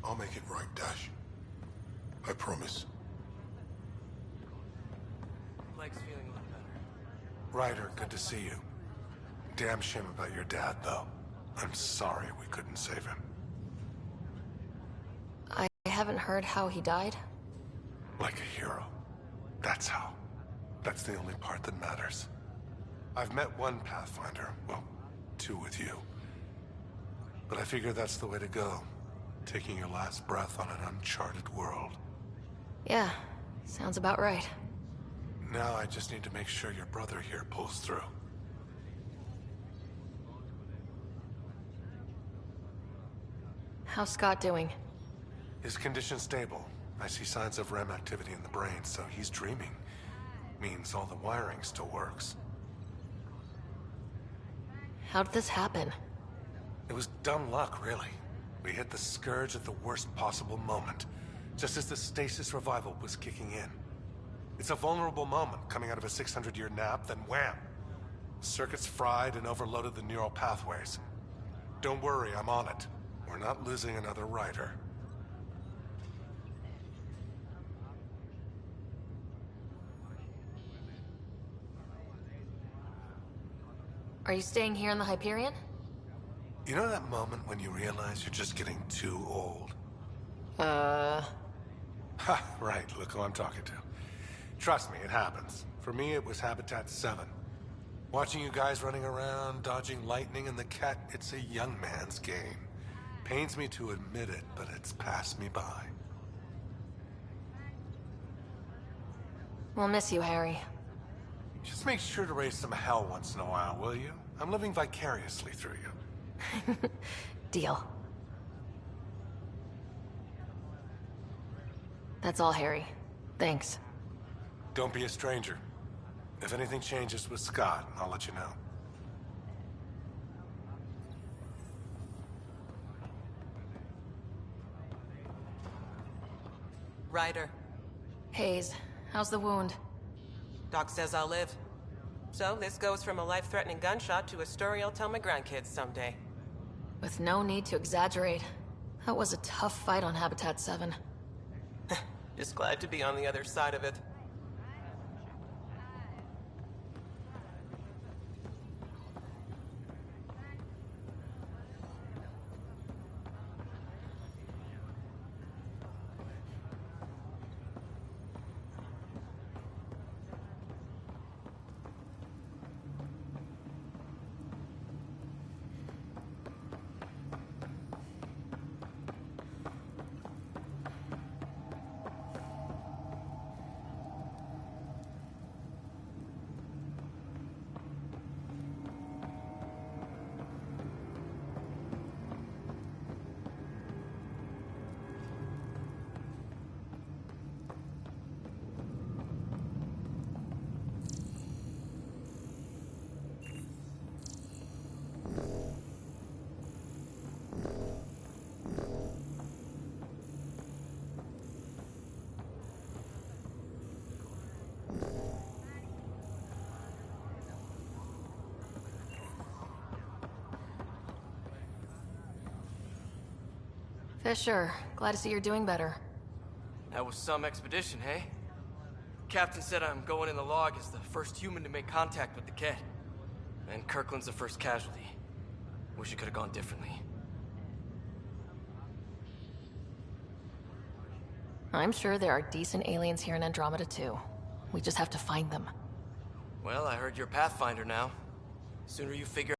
I'll make it right, Dash. I promise. Leg's feeling a little better. Ryder, good to see you. Damn shame about your dad, though. I'm sorry we couldn't save him. I haven't heard how he died. Like a hero. That's how. That's the only part that matters. I've met one Pathfinder, well, 2 with you. But I figure that's the way to go. Taking your last breath on an uncharted world. Yeah, sounds about right. Now I just need to make sure your brother here pulls through. How's Scott doing? His condition's stable. I see signs of REM activity in the brain, so he's dreaming. Means all the wiring still works. How'd this happen? It was dumb luck, really. We hit the Scourge at the worst possible moment, just as the stasis revival was kicking in. It's a vulnerable moment coming out of a 600-year nap, then wham! Circuits fried and overloaded the neural pathways. Don't worry, I'm on it. We're not losing another Ryder. Are you staying here in the Hyperion? You know that moment when you realize you're just getting too old? Uh... Ha, right, look who I'm talking to. Trust me, it happens. For me, it was Habitat 7. Watching you guys running around, dodging lightning and the cat, it's a young man's game. Pains me to admit it, but it's passed me by. We'll miss you, Harry. Just make sure to raise some hell once in a while, will you? I'm living vicariously through you. Deal. That's all, Harry. Thanks. Don't be a stranger. If anything changes with Scott, I'll let you know. Ryder. Hayes, how's the wound? Doc says I'll live. So this goes from a life-threatening gunshot to a story I'll tell my grandkids someday. With no need to exaggerate. That was a tough fight on Habitat 7. Just glad to be on the other side of it. Fisher, glad to see you're doing better. That was some expedition, hey? Captain said I'm going in the log as the first human to make contact with the Kett. And Kirkland's the first casualty. Wish it could have gone differently. I'm sure there are decent aliens here in Andromeda too. We just have to find them. Well, I heard you're Pathfinder now. Sooner you figure...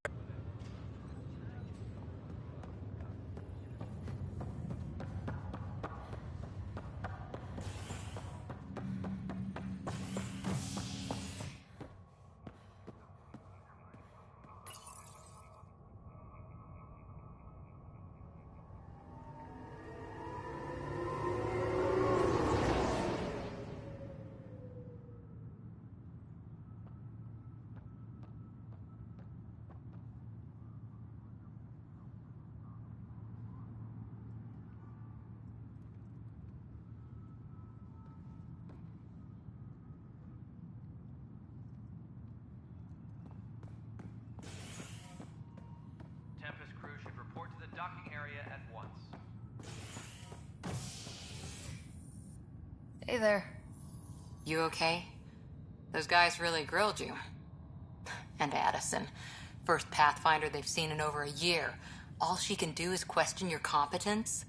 Hey there. You okay? Those guys really grilled you. And Addison. First Pathfinder they've seen in over a year. All she can do is question your competence?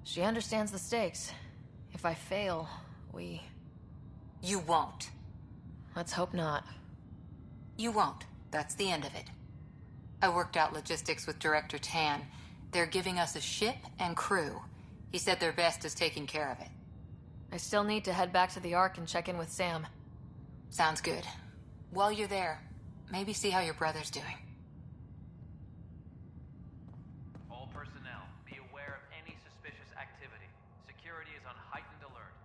She understands the stakes. If I fail, we... You won't. Let's hope not. You won't. That's the end of it. I worked out logistics with Director Tan. They're giving us a ship and crew. He said their best is taking care of it. I still need to head back to the Ark and check in with Sam. Sounds good. While you're there, maybe see how your brother's doing. All personnel, be aware of any suspicious activity. Security is on heightened alert.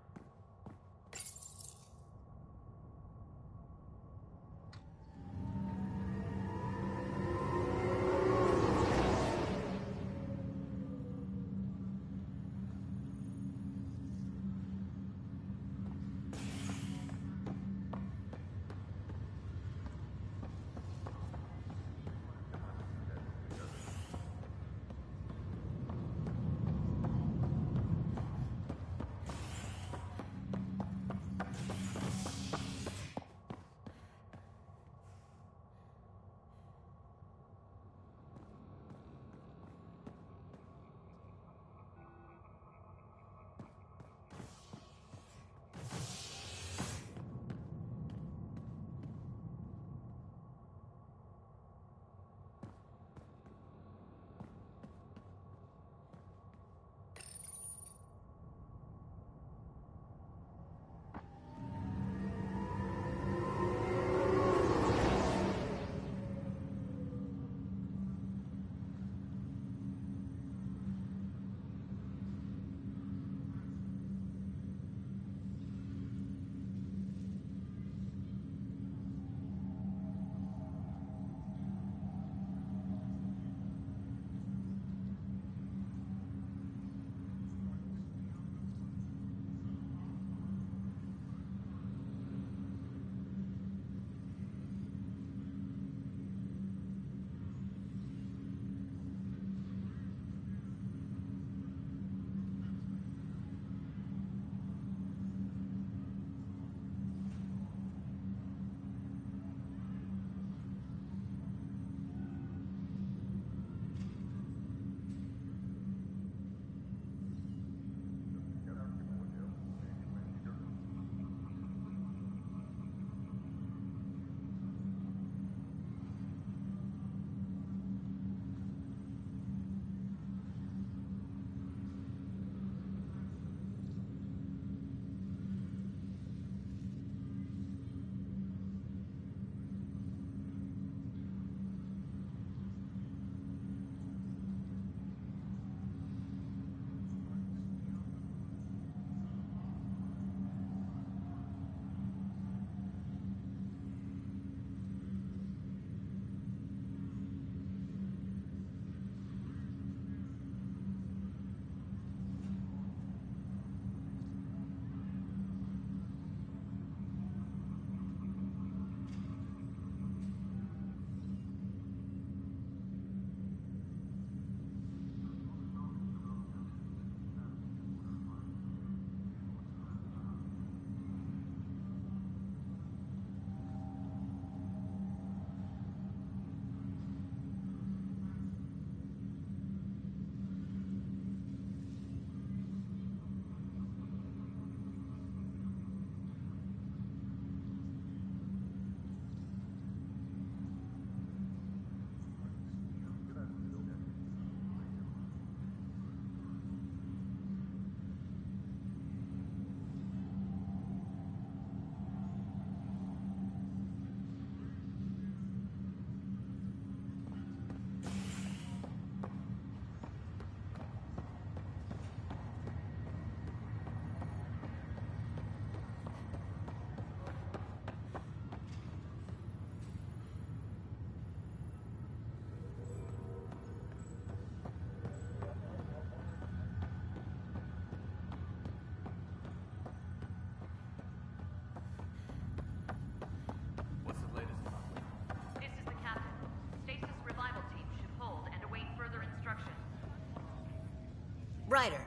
Ryder,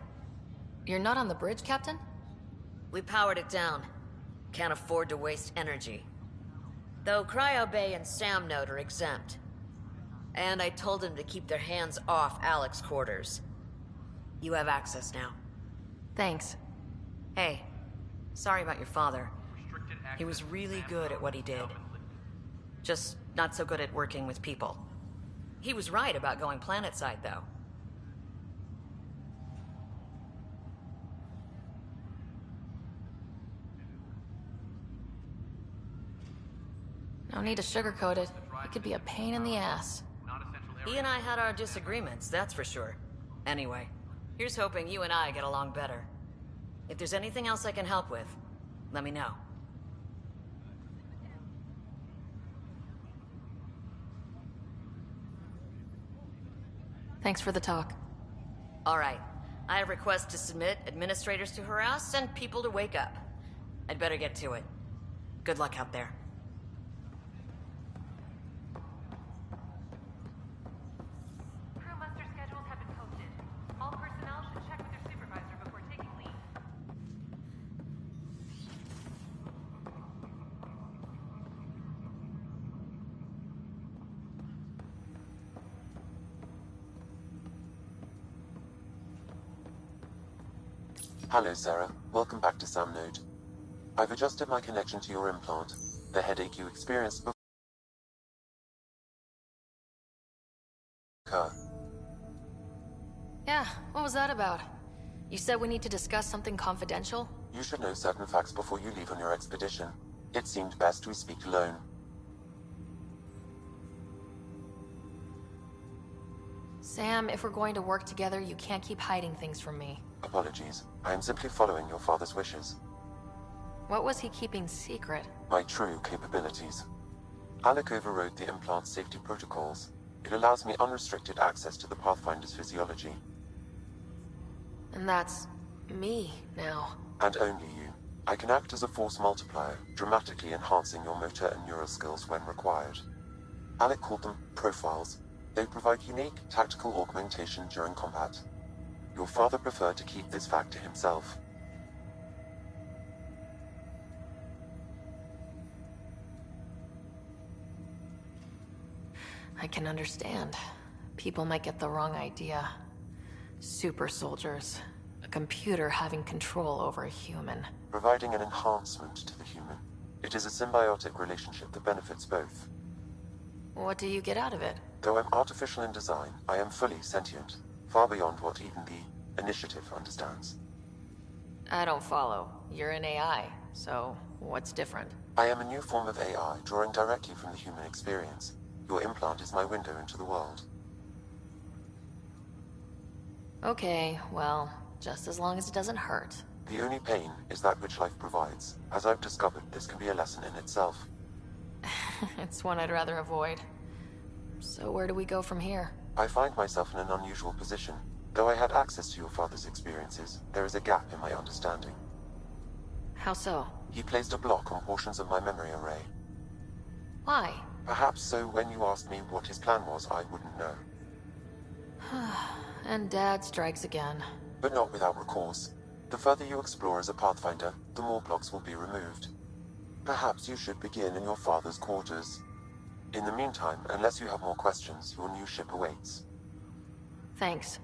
You're not on the bridge, Captain? we powered it down. Can't afford to waste energy. Though Cryo Bay and Sam Node are exempt. And I told them to keep their hands off Alec's quarters. You have access now. Thanks. Hey, sorry about your father. He was really good at what he did. Just not so good at working with people. He was right about going planetside, though. No need to sugarcoat it. It could be a pain in the ass. He and I had our disagreements, that's for sure. Anyway, here's hoping you and I get along better. If there's anything else I can help with, let me know. Thanks for the talk. All right. I have requests to submit, administrators to harass, and people to wake up. I'd better get to it. Good luck out there. Crew muster schedules have been posted. All personnel should check with their supervisor before taking leave. Hello, Sarah. Welcome back to Sam Node. I've adjusted my connection to your implant. The headache you experienced before. Yeah, what was that about? You said we need to discuss something confidential? You should know certain facts before you leave on your expedition. It seemed best we speak alone. Sam, if we're going to work together, you can't keep hiding things from me. Apologies. I am simply following your father's wishes. What was he keeping secret? My true capabilities. Alec overrode the implant's safety protocols. It allows me unrestricted access to the Pathfinder's physiology. And that's me now. And only you. I can act as a force multiplier, dramatically enhancing your motor and neural skills when required. Alec called them profiles. They provide unique tactical augmentation during combat. Your father preferred to keep this fact to himself. I can understand. People might get the wrong idea. Super soldiers. A computer having control over a human. Providing an enhancement to the human. It is a symbiotic relationship that benefits both. What do you get out of it? Though I'm artificial in design, I am fully sentient. Far beyond what even the Initiative understands. I don't follow. You're an AI, so what's different? I am a new form of AI, drawing directly from the human experience. Your implant is my window into the world. Okay, well, just as long as it doesn't hurt. The only pain is that which life provides. As I've discovered, this can be a lesson in itself. It's one I'd rather avoid. So where do we go from here? I find myself in an unusual position. Though I had access to your father's experiences, there is a gap in my understanding. How so? He placed a block on portions of my memory array. Why? Perhaps so when you asked me what his plan was, I wouldn't know. And Dad strikes again. But not without recourse. The further you explore as a Pathfinder, the more blocks will be removed. Perhaps you should begin in your father's quarters. In the meantime, unless you have more questions, your new ship awaits. Thanks.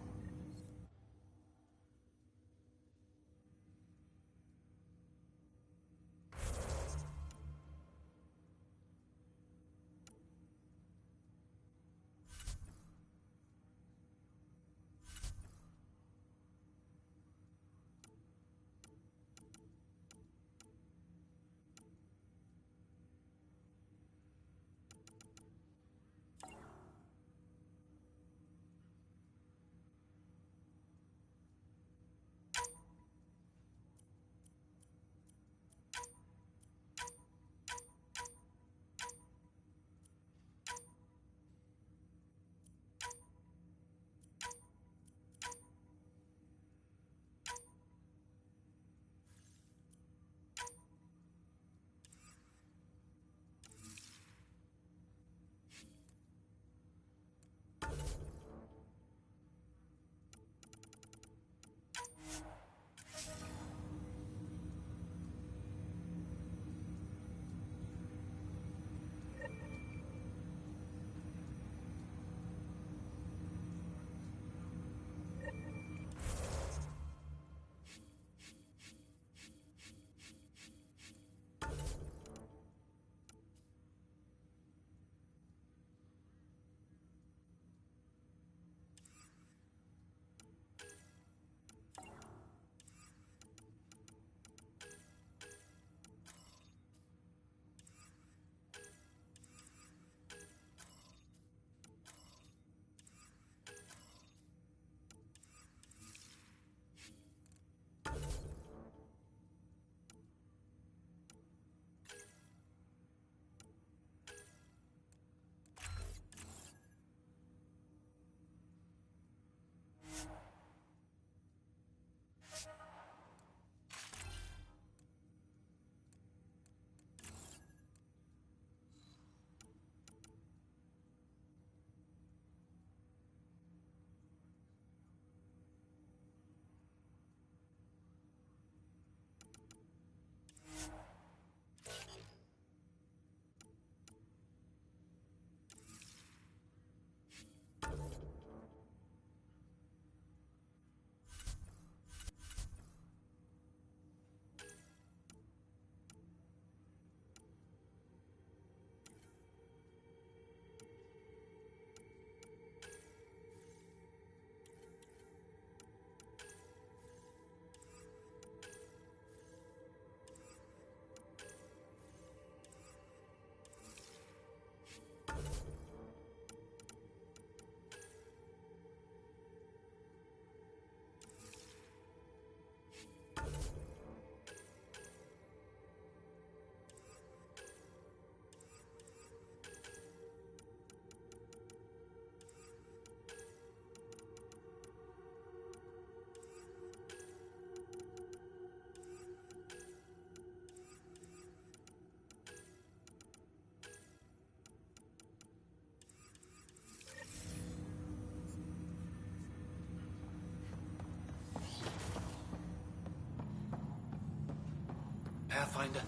Pathfinder,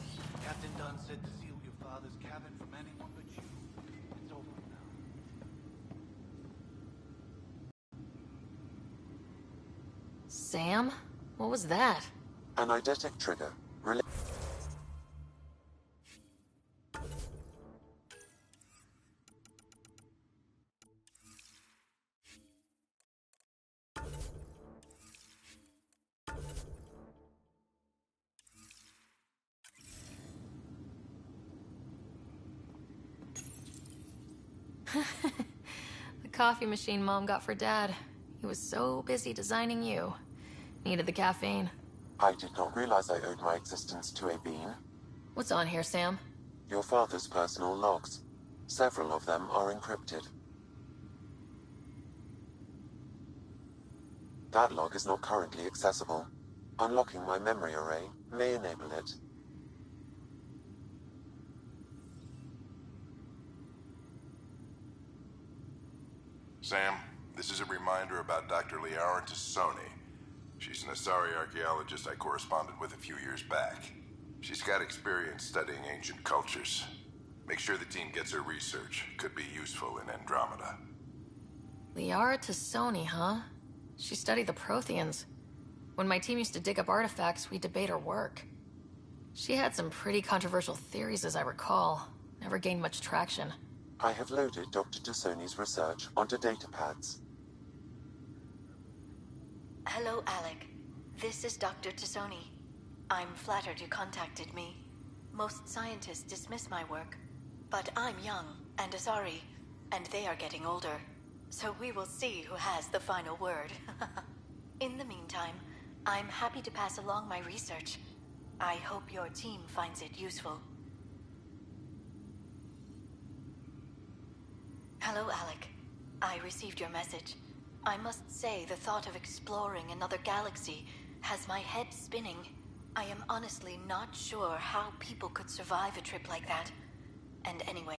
Captain Dunn said to seal your father's cabin from anyone but you. It's over now. Sam? What was that? An eidetic trigger. The coffee machine Mom got for Dad. He was so busy designing you. Needed the caffeine. I did not realize I owed my existence to a being. What's on here, Sam? Your father's personal logs. Several of them are encrypted. That log is not currently accessible. Unlocking my memory array may enable it. Sam, this is a reminder about Dr. Xnathanx761's. She's an Asari archaeologist I corresponded with a few years back. She's got experience studying ancient cultures. Make sure the team gets her research. Could be useful in Andromeda. Xnathanx761, huh? She studied the Protheans. When my team used to dig up artifacts, we'd debate her work. She had some pretty controversial theories, as I recall. Never gained much traction. I have loaded Dr. Tassoni's research onto datapads. Hello, Alec. This is Dr. Tassoni. I'm flattered you contacted me. Most scientists dismiss my work, but I'm young and Asari, and they are getting older. So we will see who has the final word. In the meantime, I'm happy to pass along my research. I hope your team finds it useful. Hello, Alec. I received your message. I must say the thought of exploring another galaxy has my head spinning. I am honestly not sure how people could survive a trip like that. And anyway,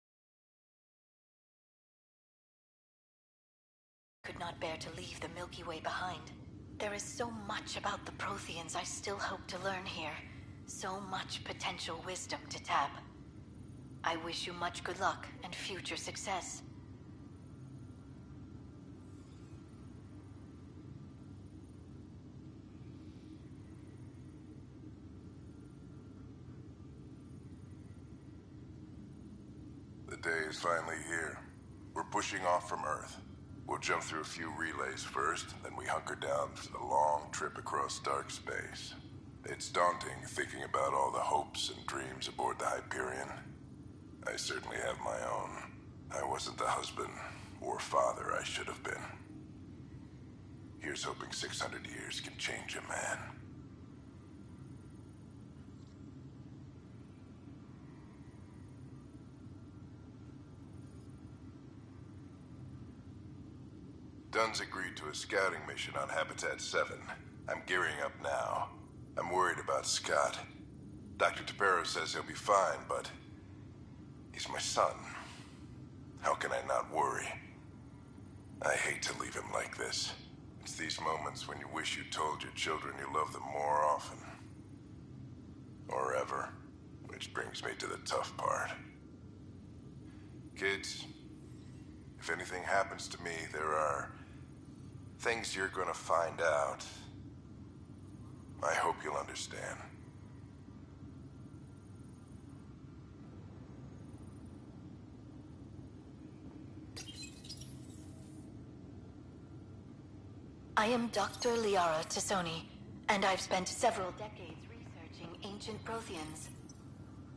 could not bear to leave the Milky Way behind. There is so much about the Protheans I still hope to learn here. So much potential wisdom to tap. I wish you much good luck and future success. The day is finally here. We're pushing off from Earth. We'll jump through a few relays first, then we hunker down for the long trip across dark space. It's daunting thinking about all the hopes and dreams aboard the Hyperion. I certainly have my own. I wasn't the husband or father I should have been. Here's hoping 600 years can change a man. Dunn's agreed to a scouting mission on Habitat 7. I'm gearing up now. I'm worried about Scott. Dr. Tapero says he'll be fine, but he's my son. How can I not worry? I hate to leave him like this. It's these moments when you wish you told your children you love them more often. Or ever. Which brings me to the tough part. Kids, if anything happens to me, there are things you're gonna find out. I hope you'll understand. I am Dr. Liara Tassoni, and I've spent several decades researching ancient Protheans.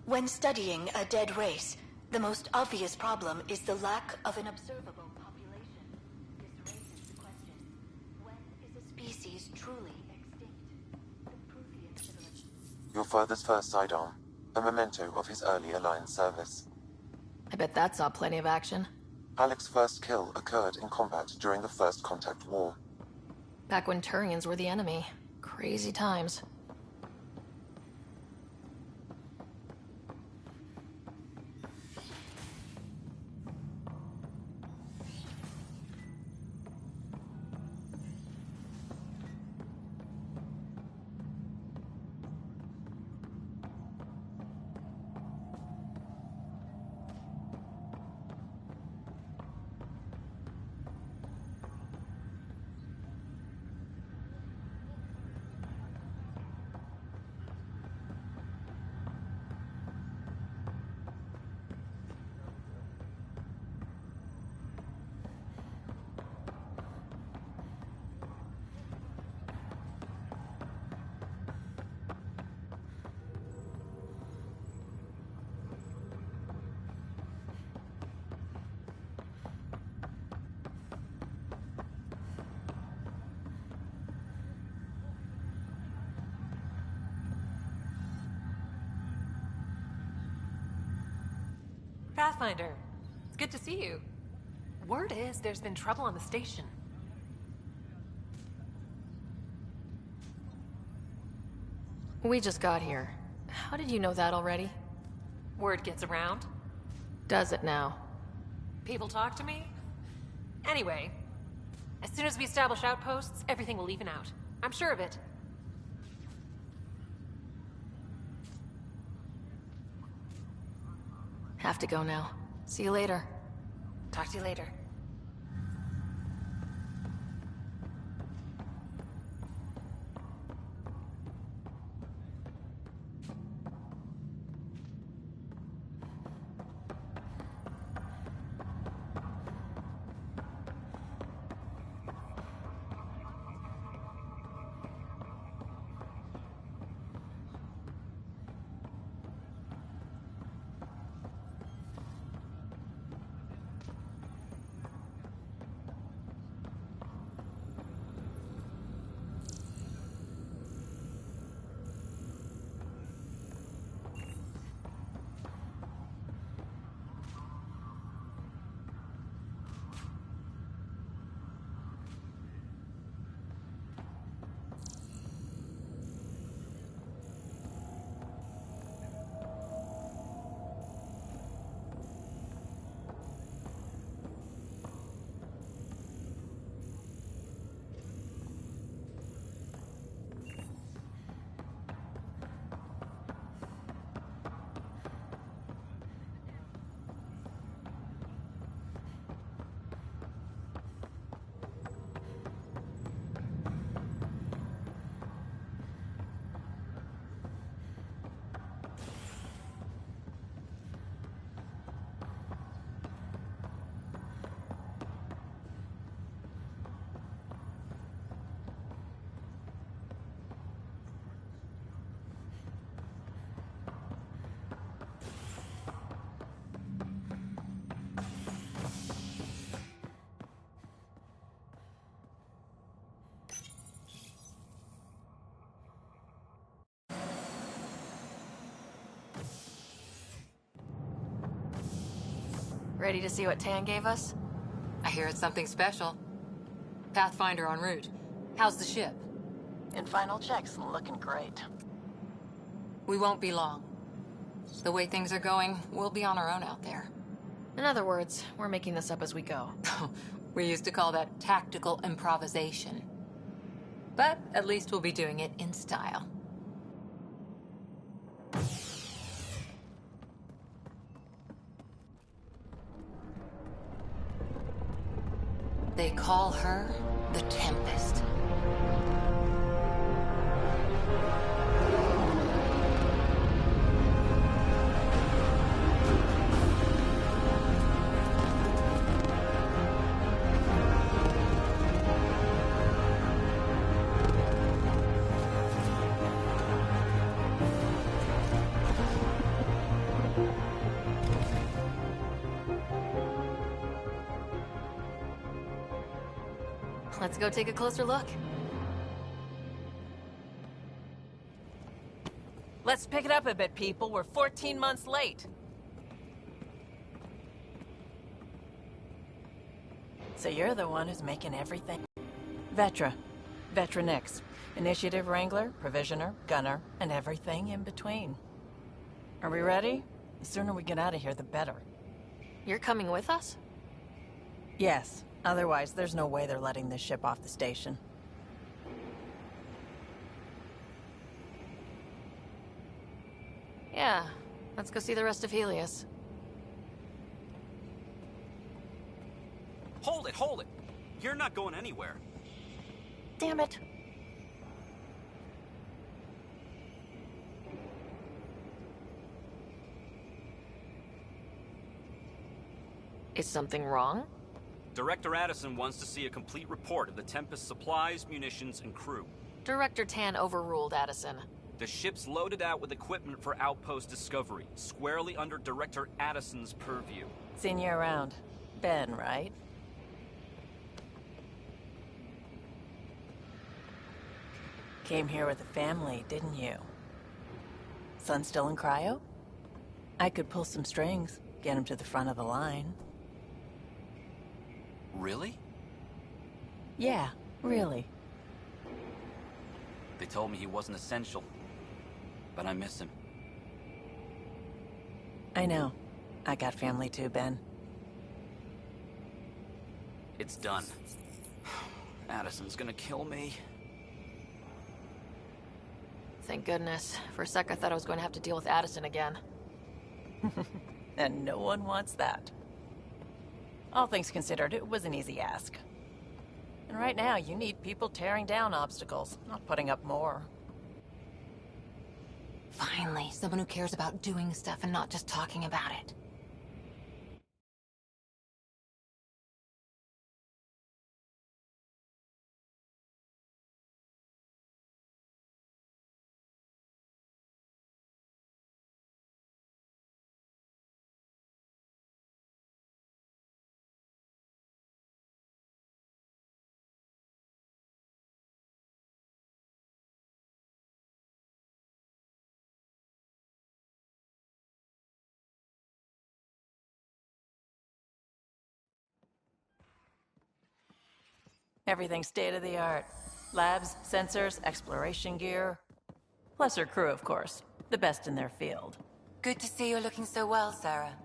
When studying a dead race, the most obvious problem is the lack of an observable population. This raises the question, when is a species truly extinct? The Prothean civilization. Your father's first sidearm, a memento of his early Alliance service. I bet that saw plenty of action. Alec's first kill occurred in combat during the First Contact War. Back when Turians were the enemy. Crazy times. Pathfinder. It's good to see you. Word is there's been trouble on the station. We just got here. How did you know that already? Word gets around. Does it now? People talk to me. Anyway, as soon as we establish outposts, everything will even out. I'm sure of it. Have to go now. See you later. Talk to you later. Ready to see what Tan gave us? I hear it's something special. Pathfinder en route. How's the ship? In final checks, looking great. We won't be long. The way things are going, we'll be on our own out there. In other words, we're making this up as we go. We used to call that tactical improvisation. But at least we'll be doing it in style. They call her the Tempest. Let's go take a closer look. Let's pick it up a bit, people. We're 14 months late. So you're the one who's making everything? Vetra. Vetranix. Initiative Wrangler, Provisioner, Gunner, and everything in between. Are we ready? The sooner we get out of here, the better. You're coming with us? Yes. Otherwise, there's no way they're letting this ship off the station. Yeah. Let's go see the rest of Helios. Hold it, hold it! You're not going anywhere. Damn it. Is something wrong? Director Addison wants to see a complete report of the Tempest's supplies, munitions, and crew. Director Tan overruled Addison. The ship's loaded out with equipment for outpost discovery, squarely under Director Addison's purview. Seen you around. Ben, right? Came here with a family, didn't you? Son still in cryo? I could pull some strings. Get him to the front of the line. Really? Yeah, really. They told me he wasn't essential, but I miss him. I know. I got family too, Ben. It's done. Addison's gonna kill me. Thank goodness. For a sec, I thought I was going to have to deal with Addison again. And no one wants that. All things considered, it was an easy ask. And right now, you need people tearing down obstacles, not putting up more. Finally, someone who cares about doing stuff and not just talking about it. Everything's state-of-the-art. Labs, sensors, exploration gear. Plus her crew, of course. The best in their field. Good to see you looking so well, Sarah.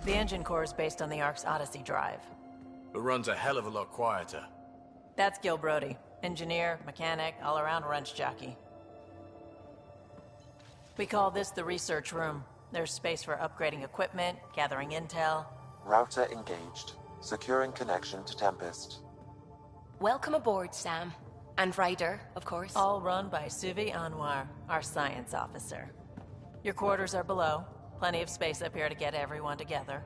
The engine core is based on the Ark's Odyssey drive. It runs a hell of a lot quieter. That's Gil Brody. Engineer, mechanic, all-around wrench jockey. We call this the research room. There's space for upgrading equipment, gathering intel. Router engaged. Securing connection to Tempest. Welcome aboard, Sam. And Ryder, of course. All run by Suvi Anwar, our science officer. Your quarters are below. Plenty of space up here to get everyone together.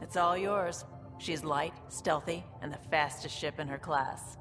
It's all yours. She's light, stealthy, and the fastest ship in her class.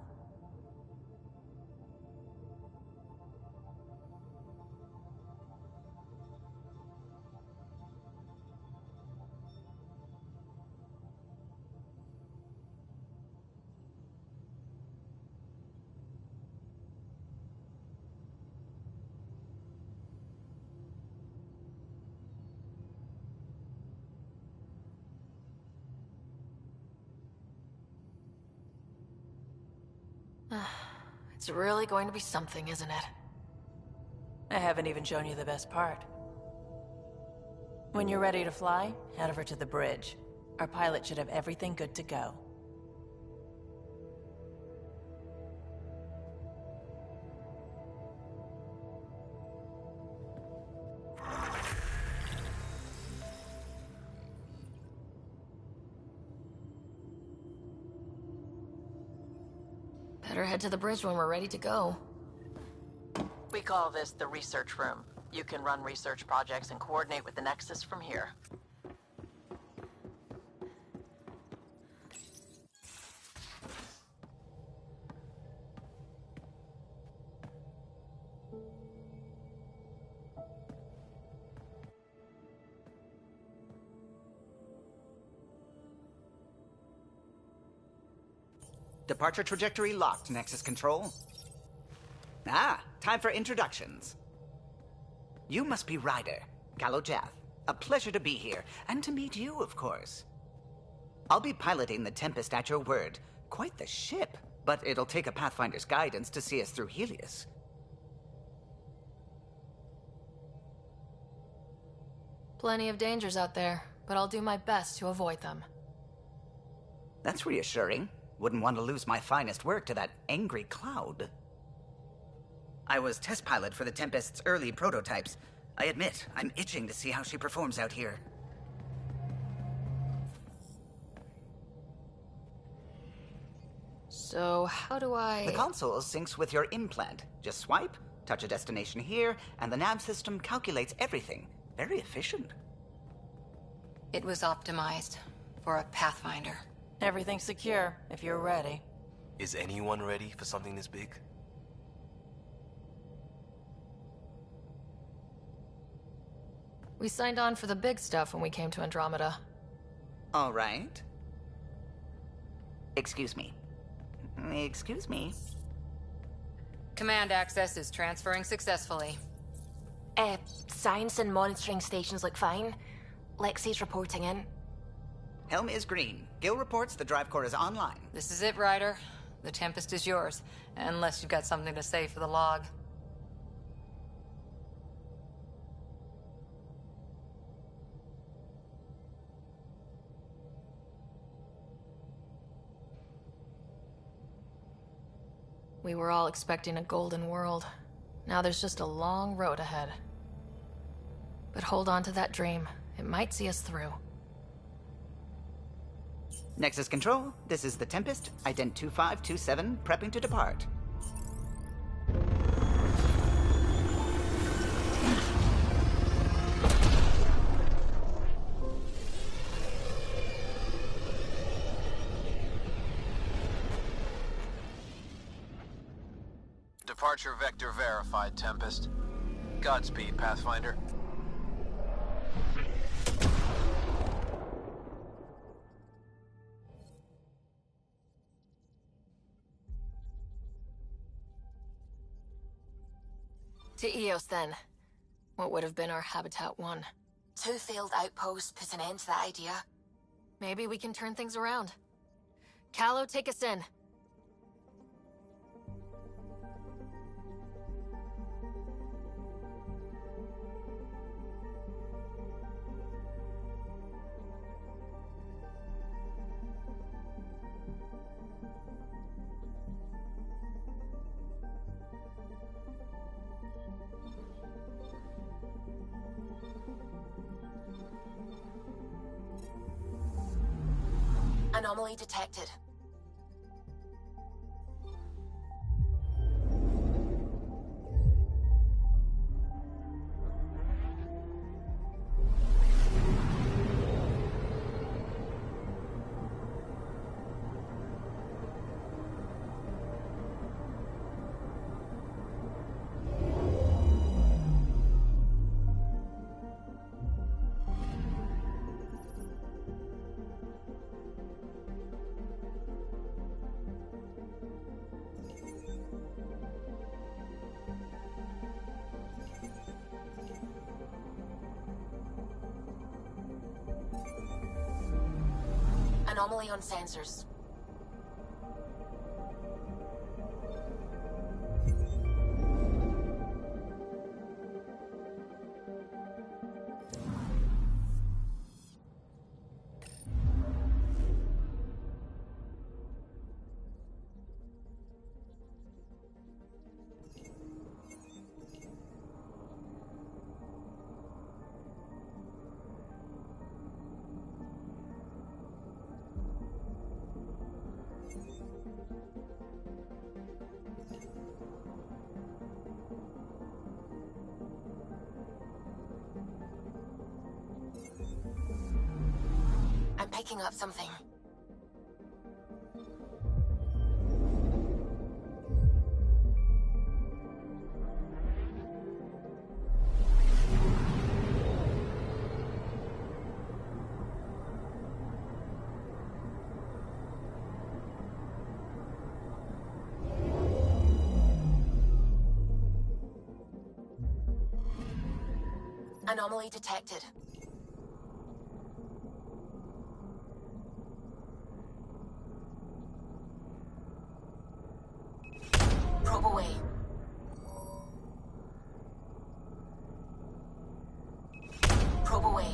It's really going to be something, isn't it? I haven't even shown you the best part. When you're ready to fly, head over to the bridge. Our pilot should have everything good to go. Better head to the bridge when we're ready to go. We call this the research room. You can run research projects and coordinate with the Nexus from here. Departure trajectory locked, Nexus Control. Ah, time for introductions. You must be Ryder, Galojath. A pleasure to be here, and to meet you, of course. I'll be piloting the Tempest at your word. Quite the ship, but it'll take a Pathfinder's guidance to see us through Helios. Plenty of dangers out there, but I'll do my best to avoid them. That's reassuring. Wouldn't want to lose my finest work to that angry cloud. I was test pilot for the Tempest's early prototypes. I admit, I'm itching to see how she performs out here. So, how do I... The console syncs with your implant. Just swipe, touch a destination here, and the nav system calculates everything. Very efficient. It was optimized for a Pathfinder. Everything's secure, if you're ready. Is anyone ready for something this big? We signed on for the big stuff when we came to Andromeda. All right. Excuse me. Excuse me. Command access is transferring successfully. Science and monitoring stations look fine. Lexi's reporting in. Helm is green. Gil reports the drive core is online. This is it, Ryder. The Tempest is yours, unless you've got something to say for the log. We were all expecting a golden world. Now there's just a long road ahead. But hold on to that dream. It might see us through. Nexus Control, this is the Tempest, Ident 2527, prepping to depart. Departure vector verified, Tempest. Godspeed, Pathfinder. To Eos, then. What would have been our Habitat 1. 2 failed outposts put an end to that idea. Maybe we can turn things around. Callow, take us in. Anomaly detected. Anomaly on sensors. I'm picking up something. Anomaly detected. Probe away. Probe away.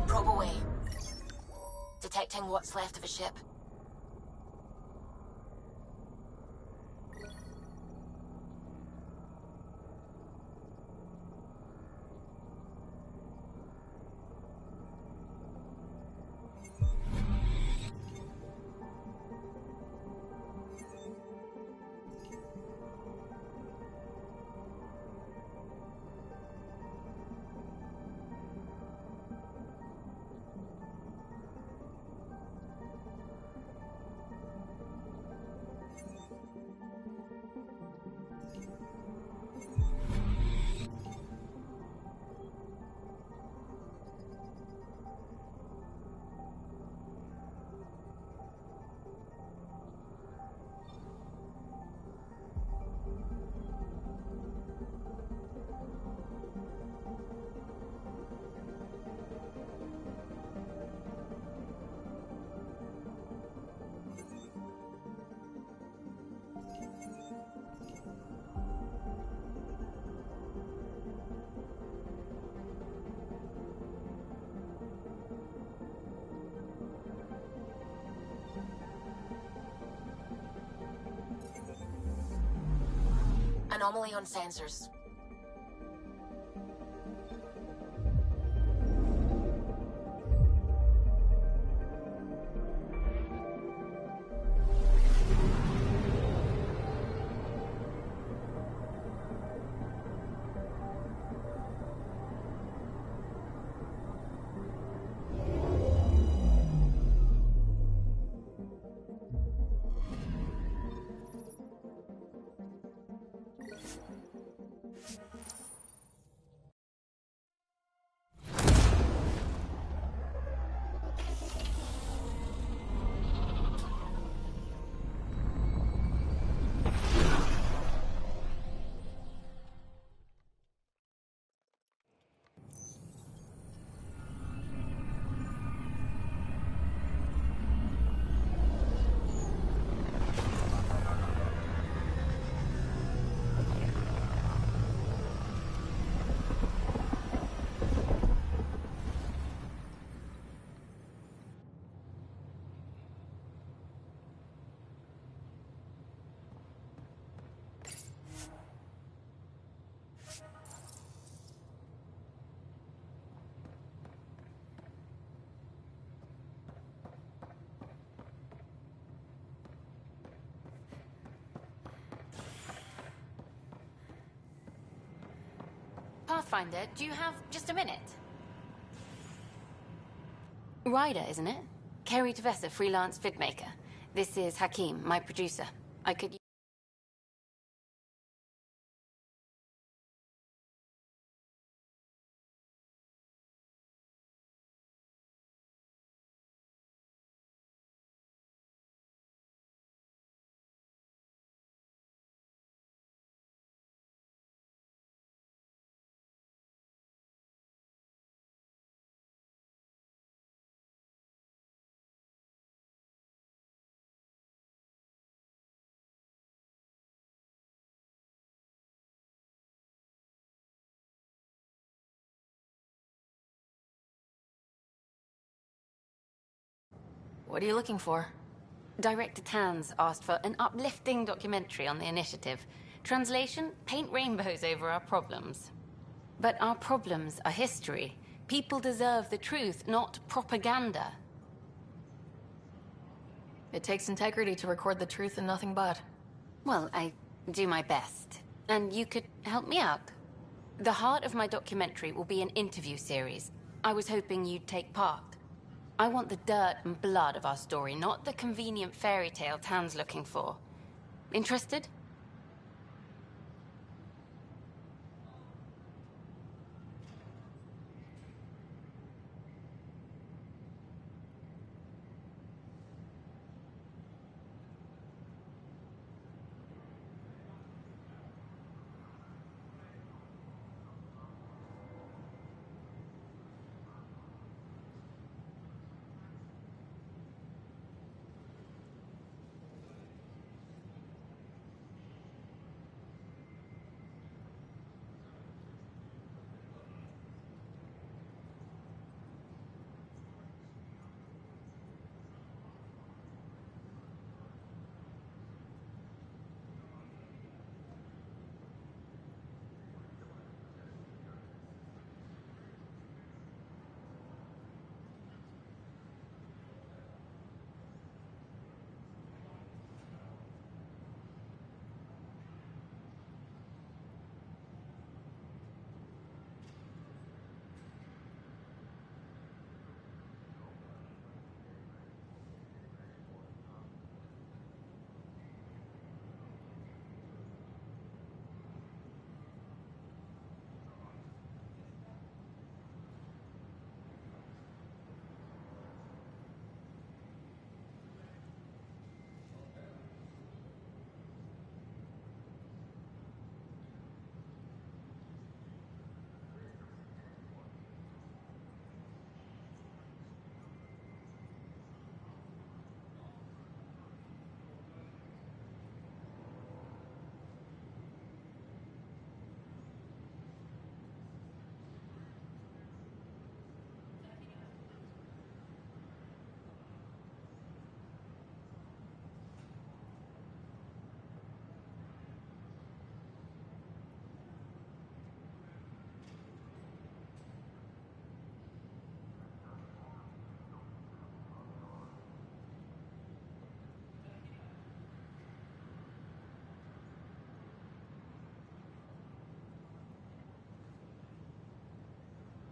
Probe away. Detecting what's left of a ship. Anomaly on sensors. Pathfinder, do you have just a minute? Ryder, isn't it? Kerry Tavessa, freelance vidmaker. This is Hakeem, my producer. I could... What are you looking for? Director Tanz asked for an uplifting documentary on the initiative. Translation, paint rainbows over our problems. But our problems are history. People deserve the truth, not propaganda. It takes integrity to record the truth and nothing but. Well, I do my best. And you could help me out. The heart of my documentary will be an interview series. I was hoping you'd take part. I want the dirt and blood of our story, not the convenient fairy tale Tan's looking for. Interested?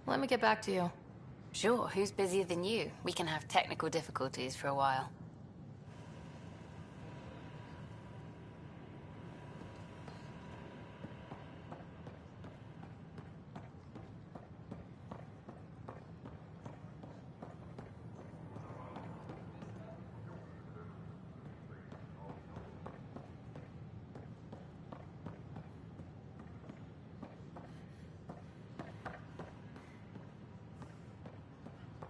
Let me get back to you. Sure, who's busier than you? We can have technical difficulties for a while.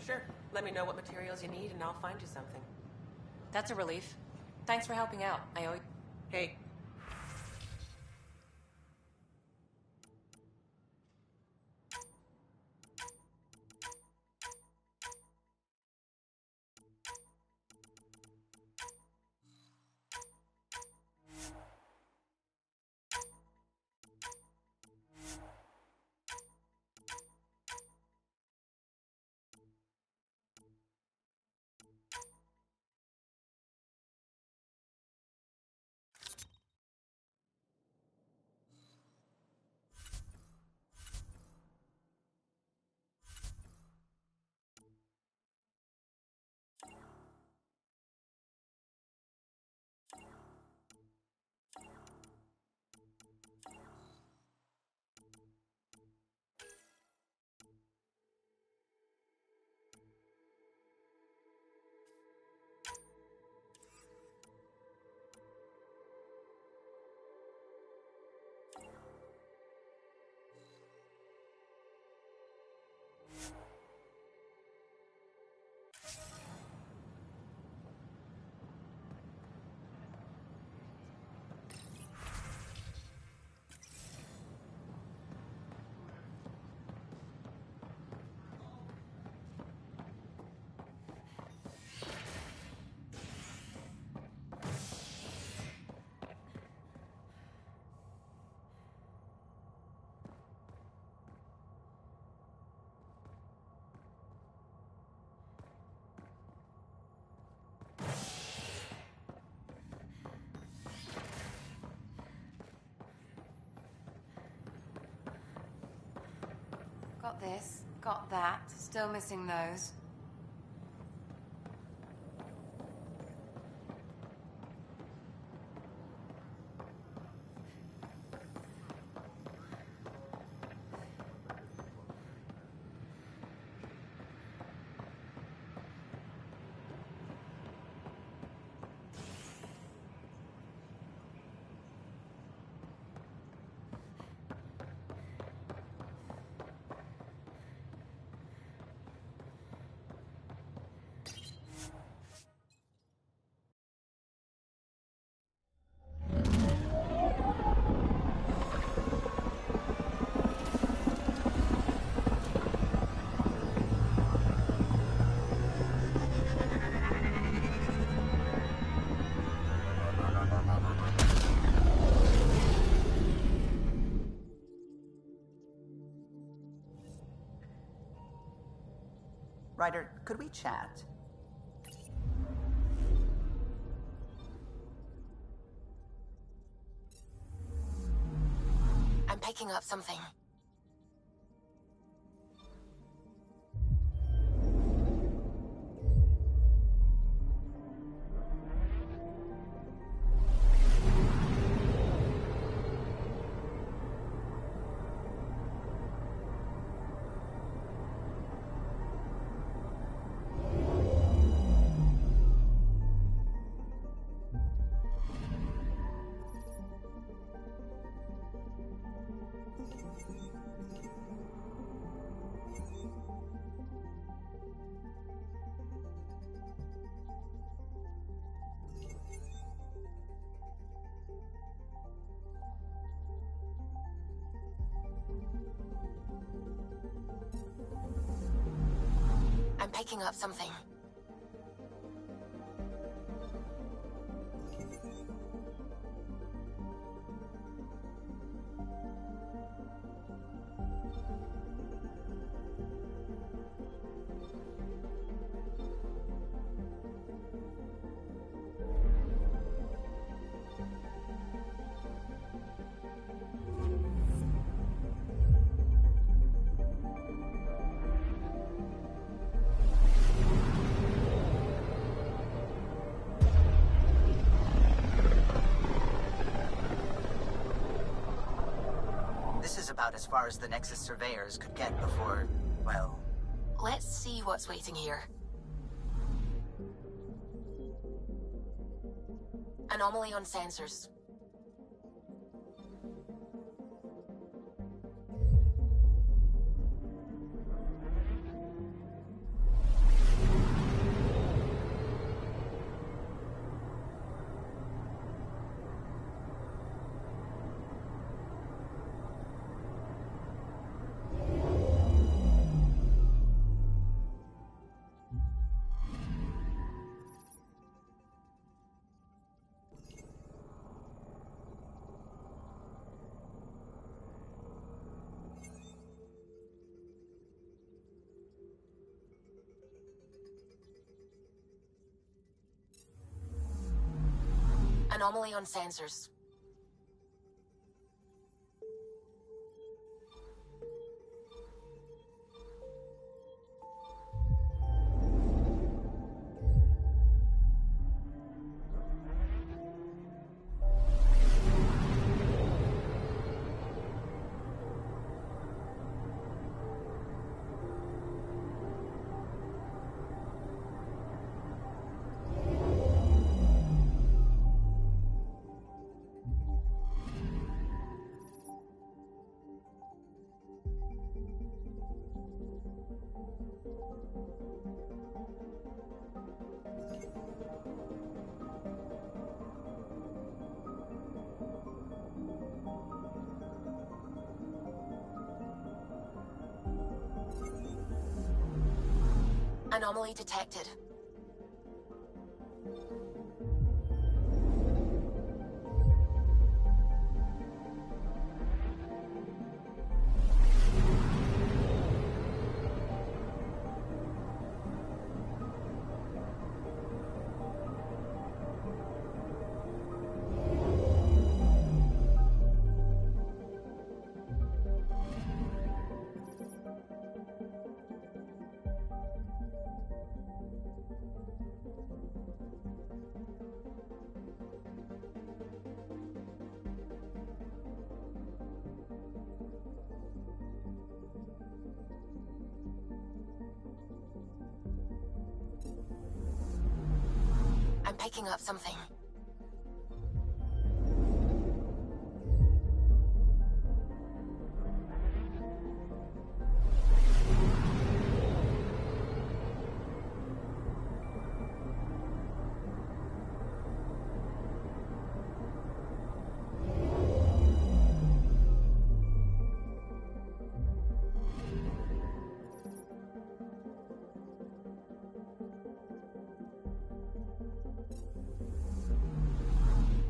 Sure. Let me know what materials you need and I'll find you something. That's a relief. Thanks for helping out. I owe you. Hey. Got this, got that. Still missing those. Ryder, could we chat? I'm picking up something. I'm picking up something. This is about as far as the Nexus surveyors could get before, well... Let's see what's waiting here. Anomaly on sensors. Anomaly on sensors. Anomaly detected. I'm picking up something.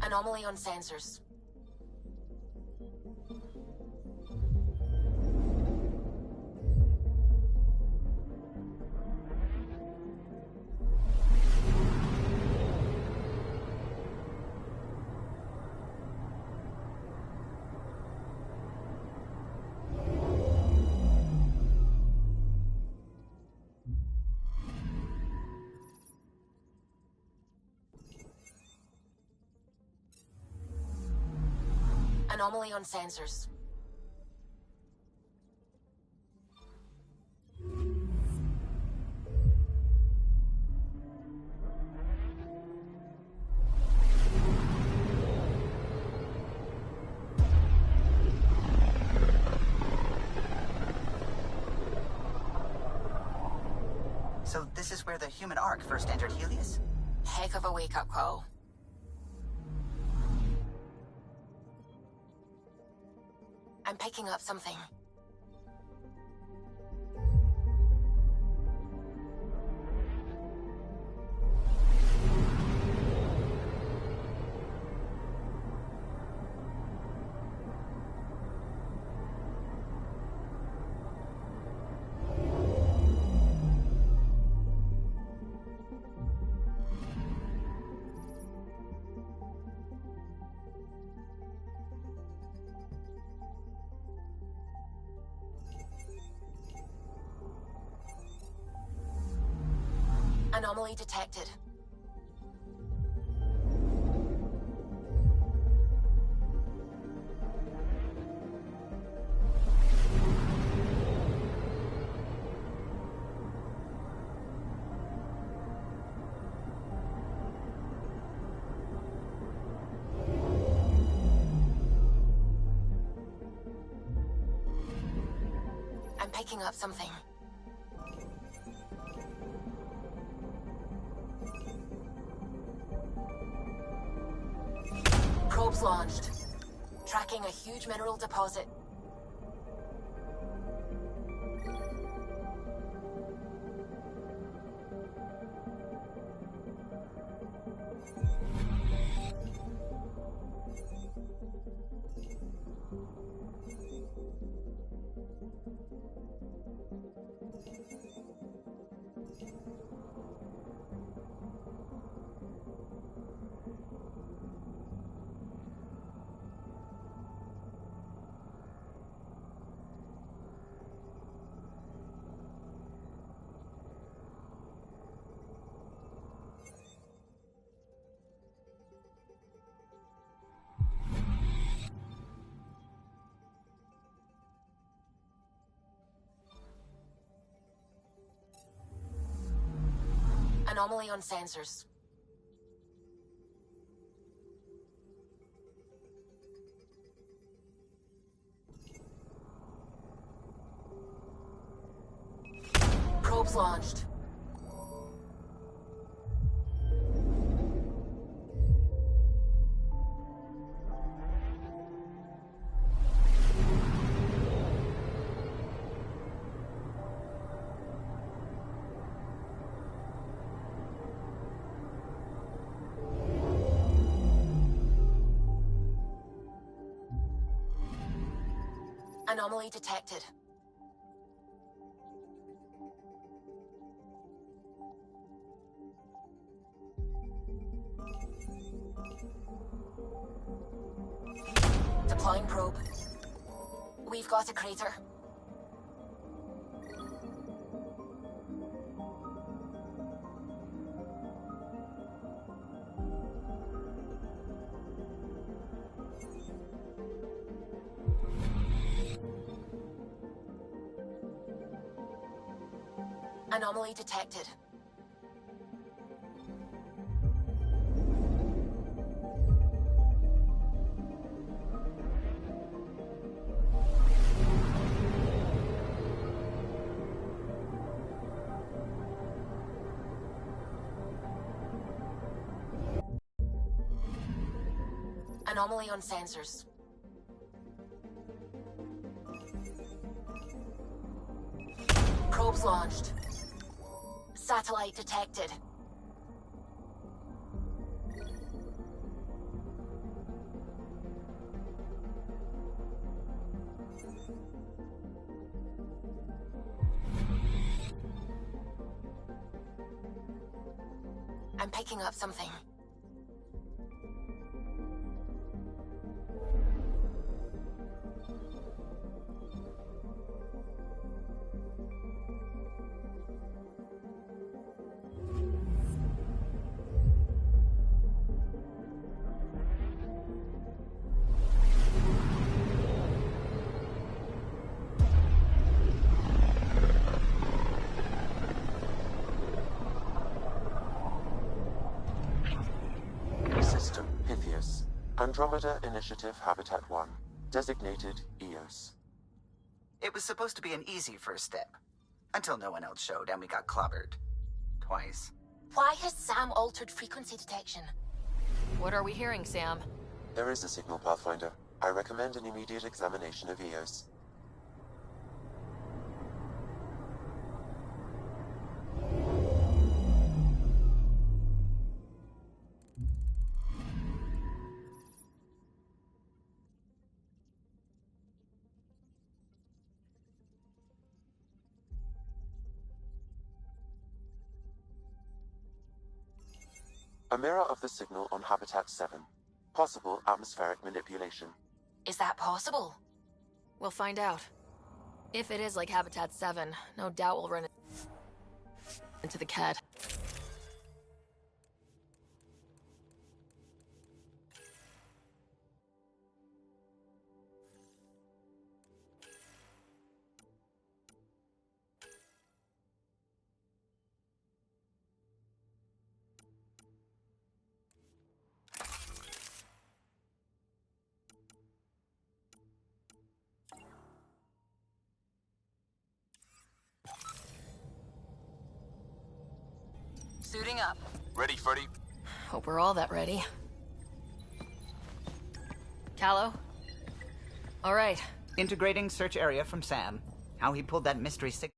Anomaly on sensors. Anomaly on sensors. So this is where the human Ark first entered Helios? Heck of a wake-up call. I'm picking up something. Anomaly detected. picking up something. Probes launched. Tracking a huge mineral deposit. Anomaly on sensors. Probes launched. Anomaly detected. Deploying probe. We've got a crater. Anomaly detected. Anomaly on sensors. Probes launched. Satellite detected. I'm picking up something. Andromeda Initiative Habitat 1, designated EOS. It was supposed to be an easy first step. Until no one else showed and we got clobbered. Twice. Why has Sam altered frequency detection? What are we hearing, Sam? There is a signal, Pathfinder. I recommend an immediate examination of EOS. A mirror of the signal on Habitat 7. Possible atmospheric manipulation. Is that possible? We'll find out. If it is like Habitat 7, no doubt we'll run into the CAD. Suiting up. Ready, Freddy? Hope we're all that ready. Callow? All right. Integrating search area from Sam. How he pulled that mystery signal.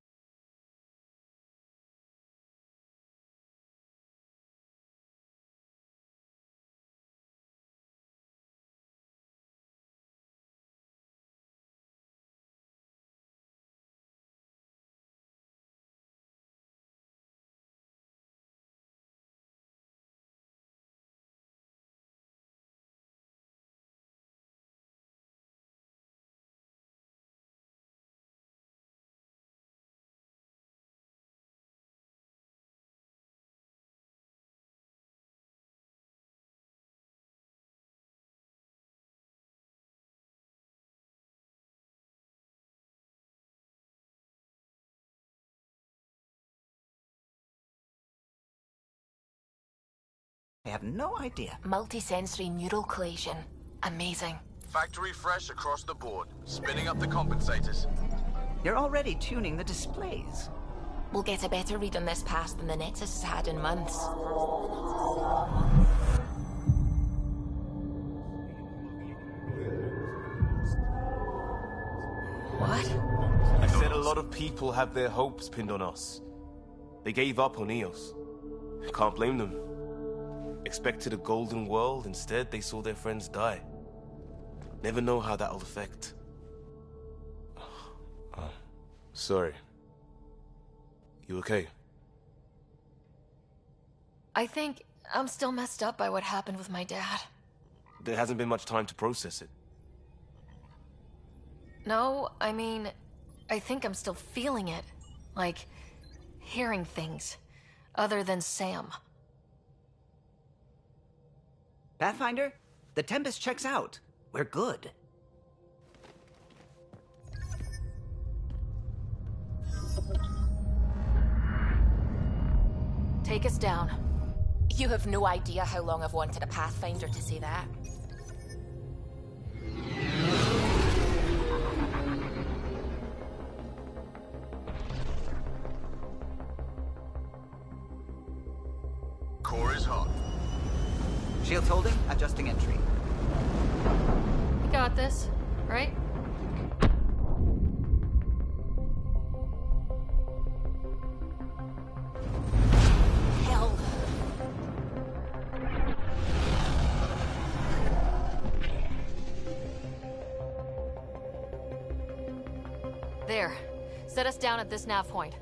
I have no idea. Multisensory neural collation. Amazing. Factory fresh across the board. Spinning up the compensators. You're already tuning the displays. We'll get a better read on this pass than the Nexus has had in months. What? I said a lot of people have their hopes pinned on us. They gave up on EOS. Can't blame them. Expected a golden world, instead they saw their friends die. Never know how that'll affect. Sorry. You okay? I think I'm still messed up by what happened with my dad. There hasn't been much time to process it. No, I mean, I think I'm still feeling it. Like, hearing things. Other than Sam. Pathfinder, the Tempest checks out. We're good. Take us down. You have no idea how long I've wanted a Pathfinder to say that. Core is hot. Shields holding, adjusting entry. We got this, right? Hell. There. Set us down at this nav point.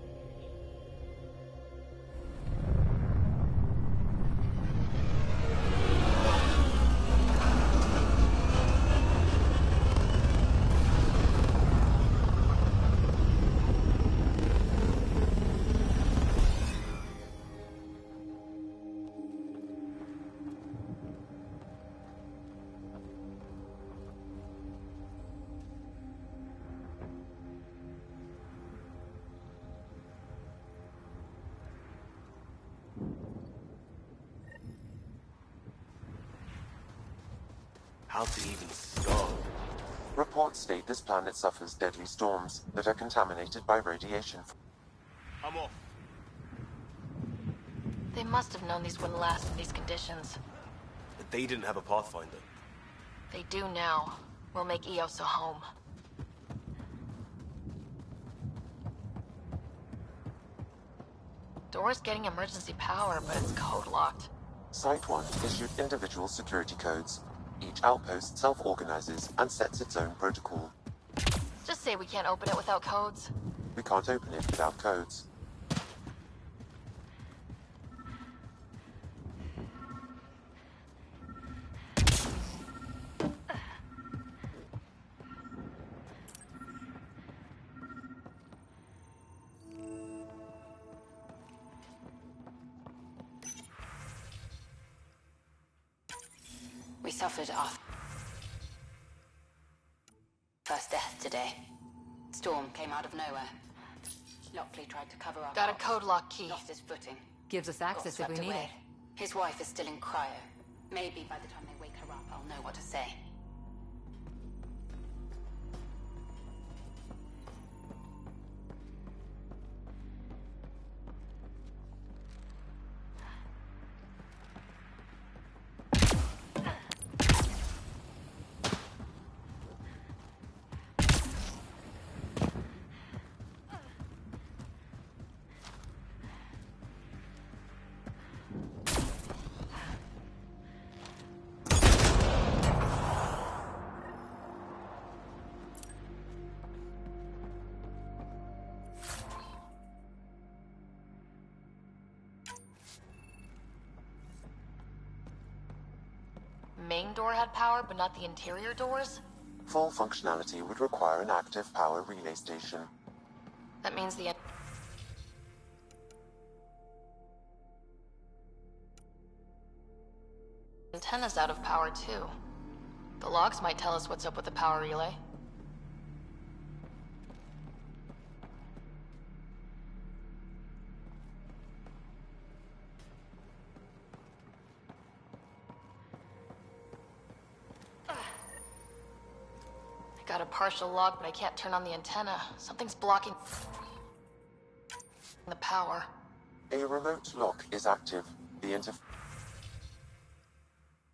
How to even start? Reports state this planet suffers deadly storms that are contaminated by radiation. I'm off. They must have known these wouldn't last in these conditions. But they didn't have a Pathfinder. They do now. We'll make Eos a home. Door's getting emergency power, but it's code-locked. Site 1 issued individual security codes. Each outpost self-organizes and sets its own protocol. Just say we can't open it without codes. We can't open it without codes. We suffered our first death today. Storm came out of nowhere. Lockley tried to cover our Got a costs. code lock key. Lost his footing. Gives us access if we need it. His wife is still in cryo. Maybe by the time they wake her up, I'll know what to say. main door had power, but not the interior doors? Full functionality would require an active power relay station. That means the antenna's out of power, too. The logs might tell us what's up with the power relay. I got a partial log, but I can't turn on the antenna. Something's blocking the power. A remote lock is active. The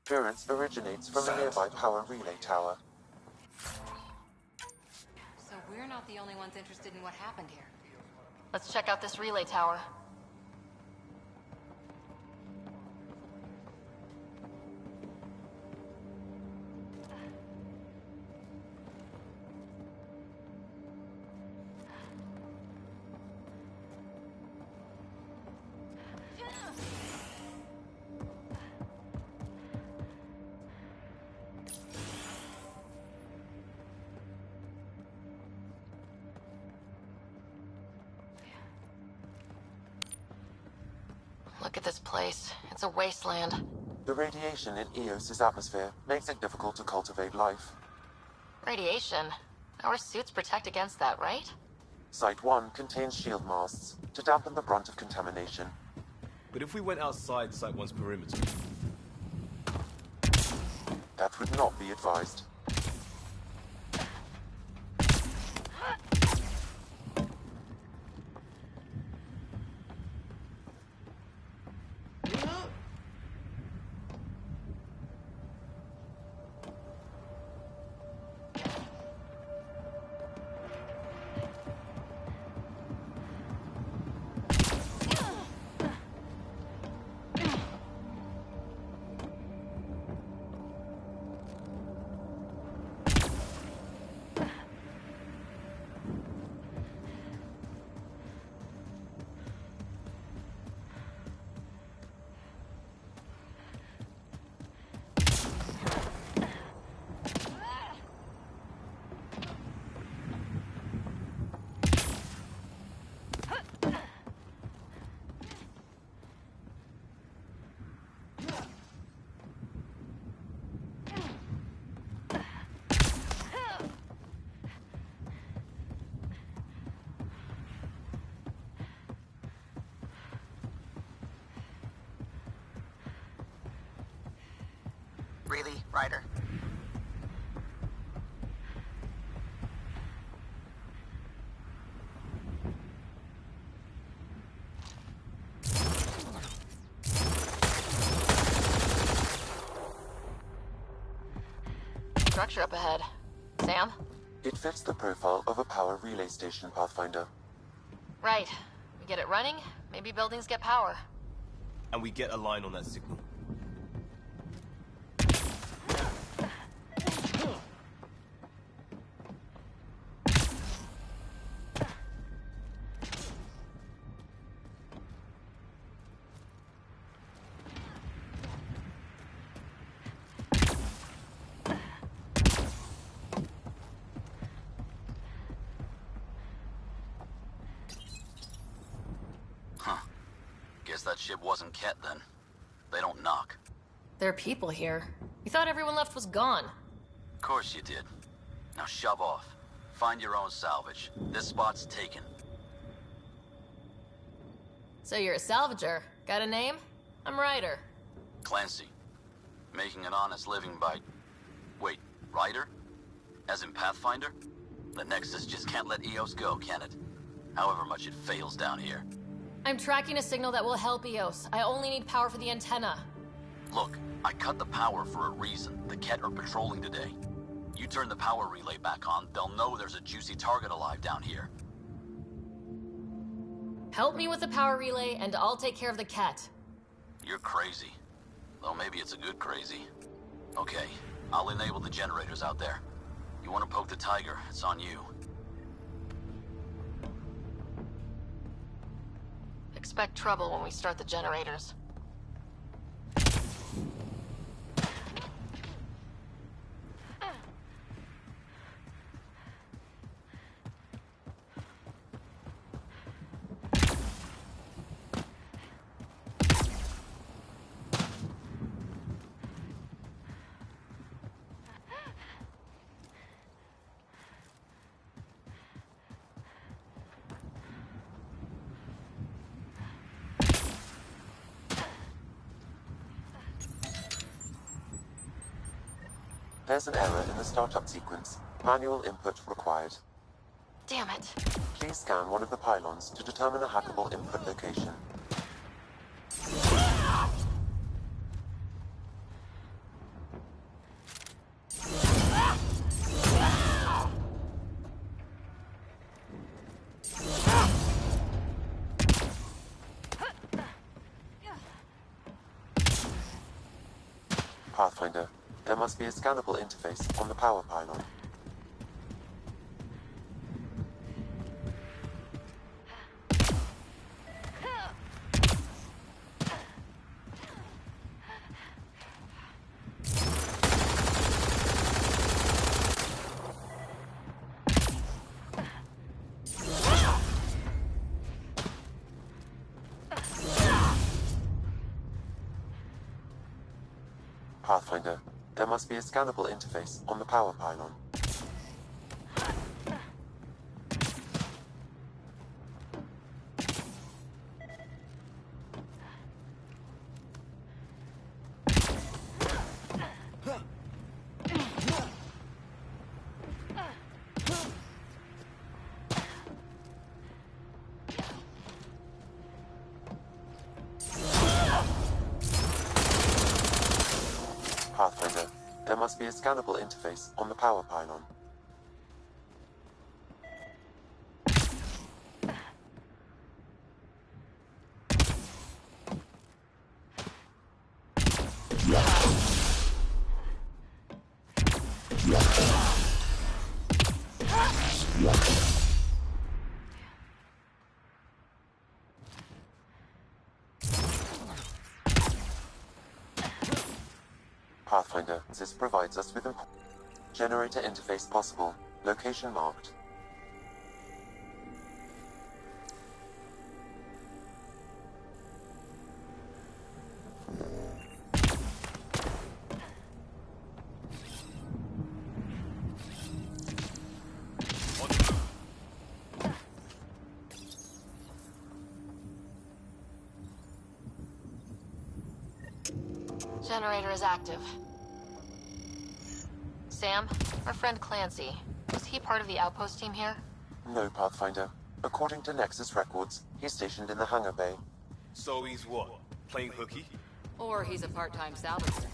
interference originates from a nearby power relay tower. So we're not the only ones interested in what happened here. Let's check out this relay tower. Look at this place. It's a wasteland. The radiation in Eos's atmosphere makes it difficult to cultivate life. Radiation? Our suits protect against that, right? Site 1 contains shield masts to dampen the brunt of contamination. But if we went outside Site 1's perimeter? That would not be advised. Really, Ryder? Structure up ahead. Sam? It fits the profile of a power relay station, Pathfinder. Right. We get it running, maybe buildings get power. And we get a line on that signal. Guess that ship wasn't Ket then. They don't knock. There are people here. We thought everyone left was gone. Of course you did. Now shove off. Find your own salvage. This spot's taken. So you're a salvager. Got a name? I'm Ryder. Clancy. Making an honest living by... Wait, Ryder? As in Pathfinder? The Nexus just can't let Eos go, can it? However much it fails down here. I'm tracking a signal that will help Eos. I only need power for the antenna. Look, I cut the power for a reason. The Ket are patrolling today. You turn the power relay back on, they'll know there's a juicy target alive down here. Help me with the power relay, and I'll take care of the Ket. You're crazy. Though maybe it's a good crazy. Okay, I'll enable the generators out there. You want to poke the tiger, it's on you. Expect trouble when we start the generators. There's an error in the startup sequence. Manual input required. Damn it. Please scan one of the pylons to determine a hackable input location. Pathfinder, there must be a scannable interface on the power pylon. Pathfinder, there must be a scannable interface on the power pylon. Pathfinder, there must be a scannable interface on the power pylon. Pathfinder, this provides us with generator interface possible. Location marked. Generator is active. Sam, our friend Clancy, was he part of the outpost team here? No, Pathfinder. According to Nexus records, he's stationed in the hangar bay. So he's what? Playing hooky? Or he's a part-time salvagester.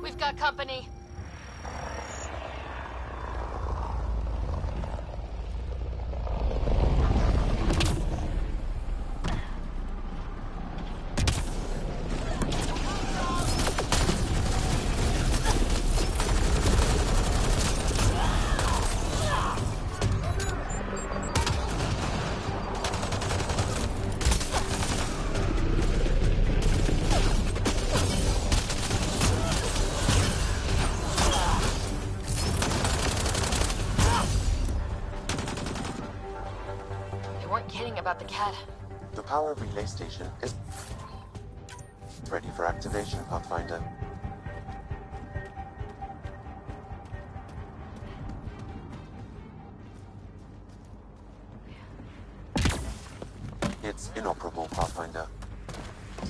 We've got company. About the cat. The power relay station is ready for activation, Pathfinder. It's inoperable, Pathfinder.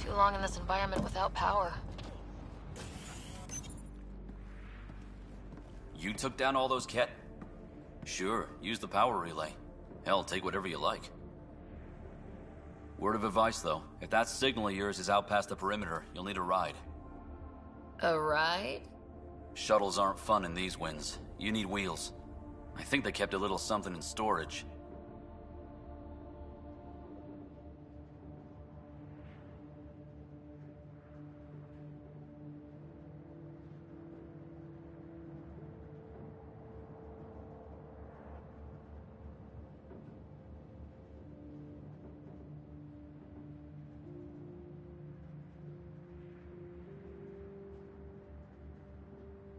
Too long in this environment without power. You took down all those cat? Sure, use the power relay. Hell, take whatever you like. Word of advice, though. If that signal of yours is out past the perimeter, you'll need a ride. A ride? Shuttles aren't fun in these winds. You need wheels. I think they kept a little something in storage.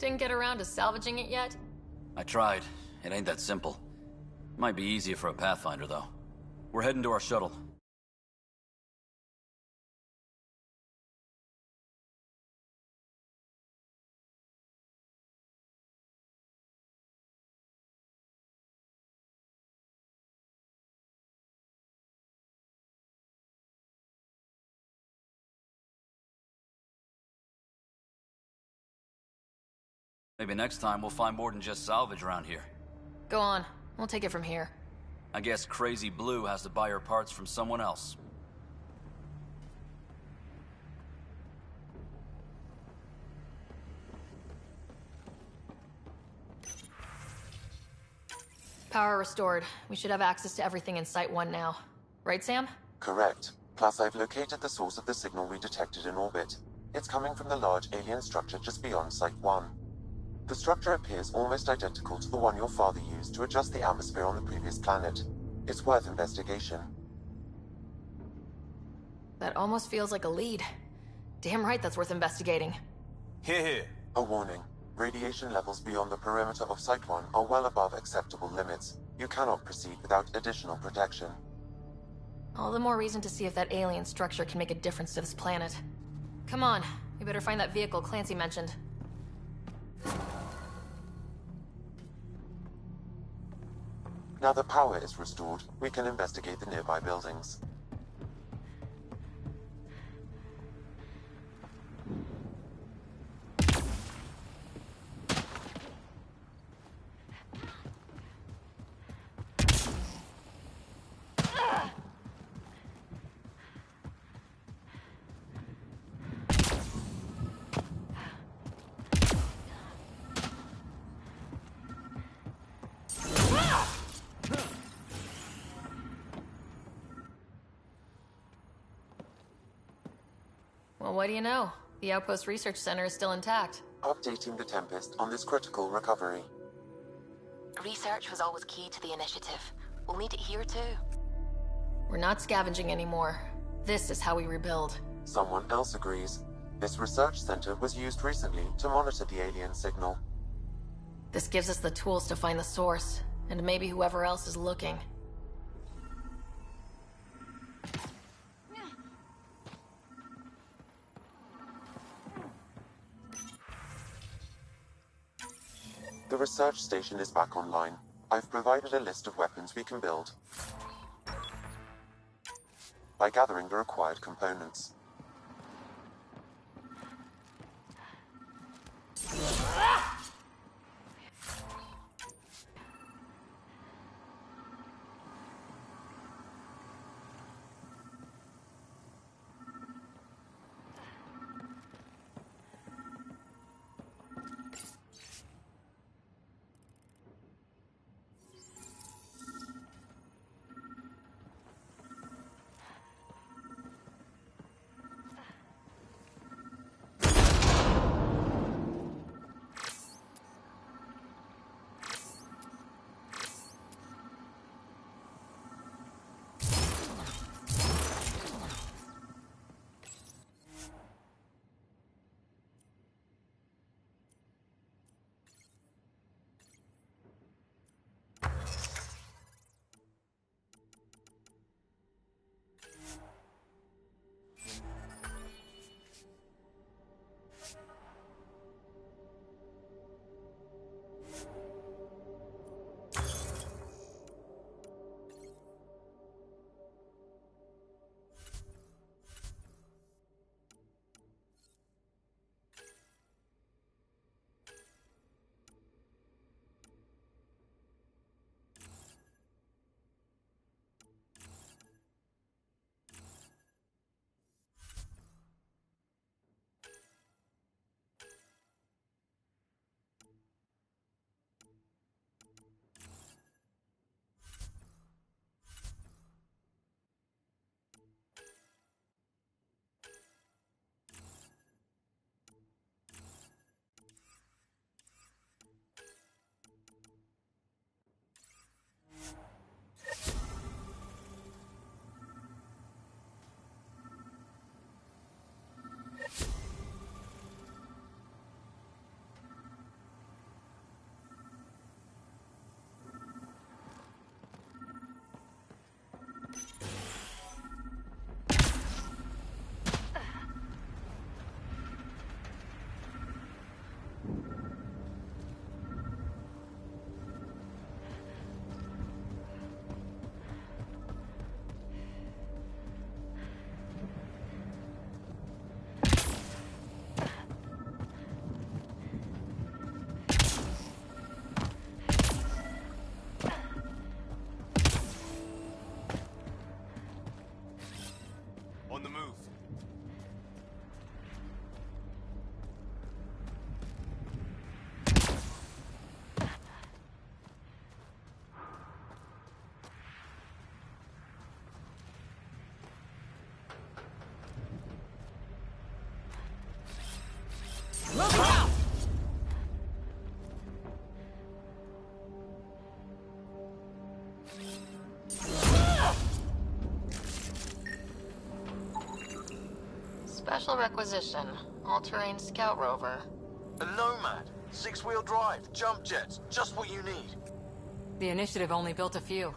Didn't get around to salvaging it yet? I tried. It ain't that simple. Might be easier for a Pathfinder, though. We're heading to our shuttle. Maybe next time we'll find more than just salvage around here. Go on. We'll take it from here. I guess Crazy Blue has to buy her parts from someone else. Power restored. We should have access to everything in Site 1 now. Right, Sam? Correct. Plus, I've located the source of the signal we detected in orbit. It's coming from the large alien structure just beyond Site 1. The structure appears almost identical to the one your father used to adjust the atmosphere on the previous planet. It's worth investigation. That almost feels like a lead. Damn right that's worth investigating. Here. A warning. Radiation levels beyond the perimeter of Site 1 are well above acceptable limits. You cannot proceed without additional protection. All the more reason to see if that alien structure can make a difference to this planet. Come on, we better find that vehicle Clancy mentioned. Now that power is restored, we can investigate the nearby buildings. Well, what do you know? The Outpost Research Center is still intact. Updating the Tempest on this critical recovery. Research was always key to the initiative. We'll need it here too. We're not scavenging anymore. This is how we rebuild. Someone else agrees. This research center was used recently to monitor the alien signal. This gives us the tools to find the source, and maybe whoever else is looking. The research station is back online. I've provided a list of weapons we can build by gathering the required components. Special requisition. All-terrain scout rover. A Nomad. 6-wheel drive. Jump jets. Just what you need. The Initiative only built a few.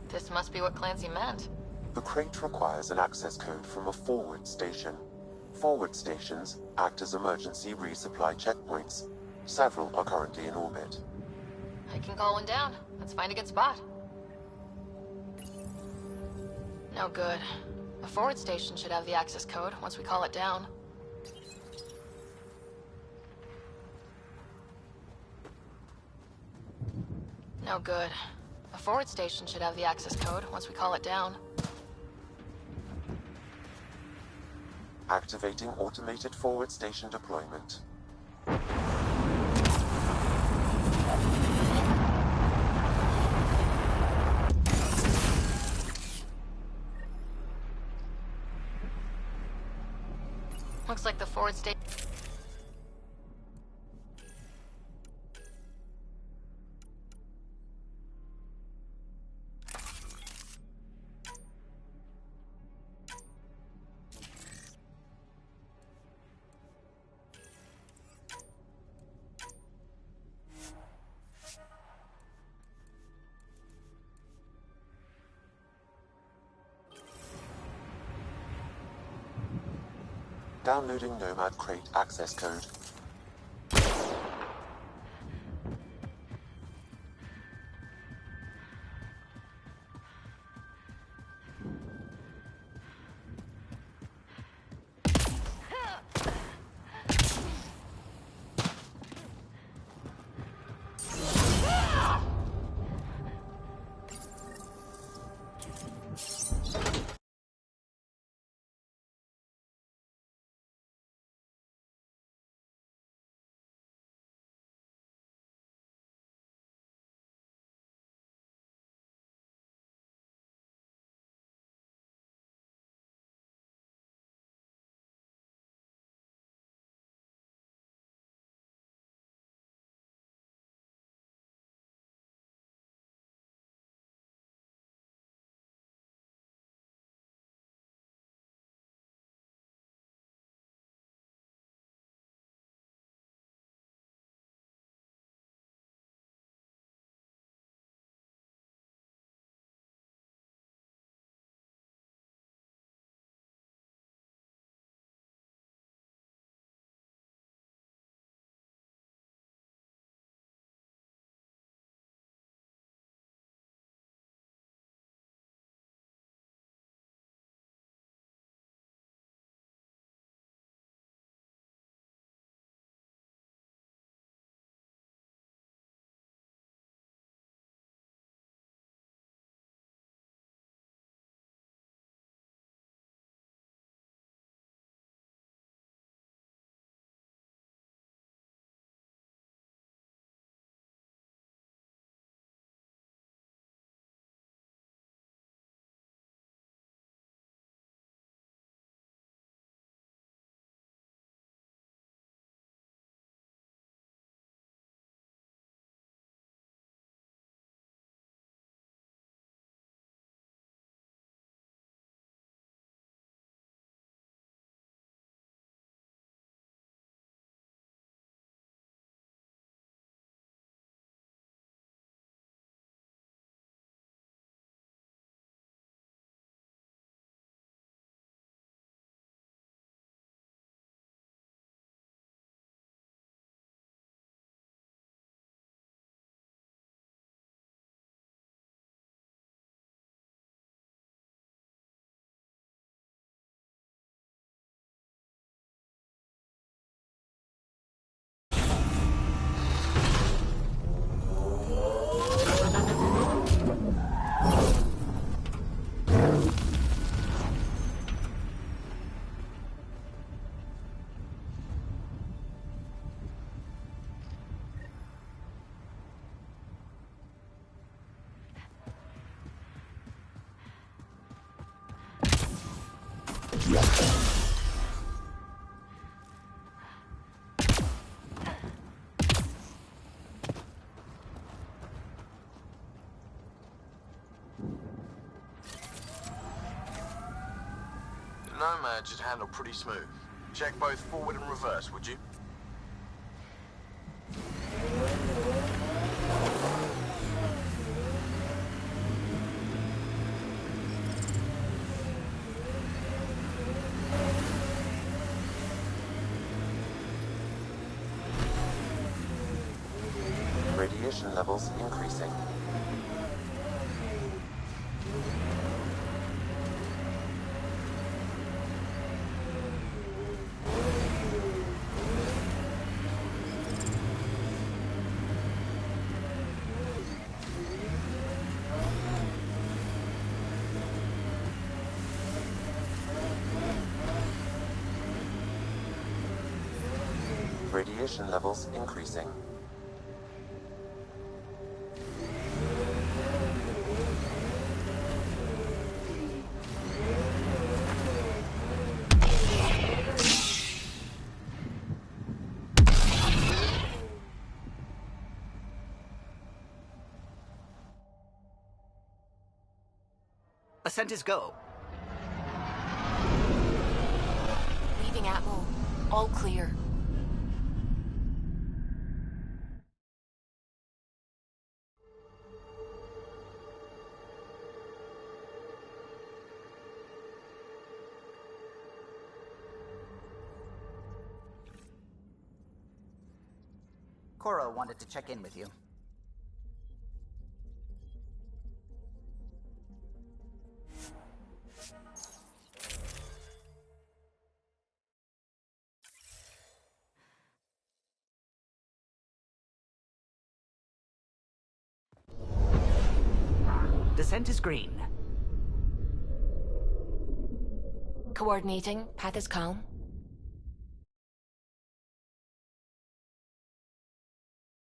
This must be what Clancy meant. The crate requires an access code from a forward station. Forward stations act as emergency resupply checkpoints. Several are currently in orbit. I can call one down. Let's find a good spot. No good. The forward station should have the access code once we call it down. No good. The forward station should have the access code once we call it down. Activating automated forward station deployment. Looks like the forward station... Downloading Nomad crate access code. Nomad just handled pretty smooth. Check both forward and reverse, would you? Radiation levels increasing. Radiation levels increasing. Ascent is go. Leaving Atmo. All clear. Cora wanted to check in with you. Descent is green. Coordinating. Path is calm.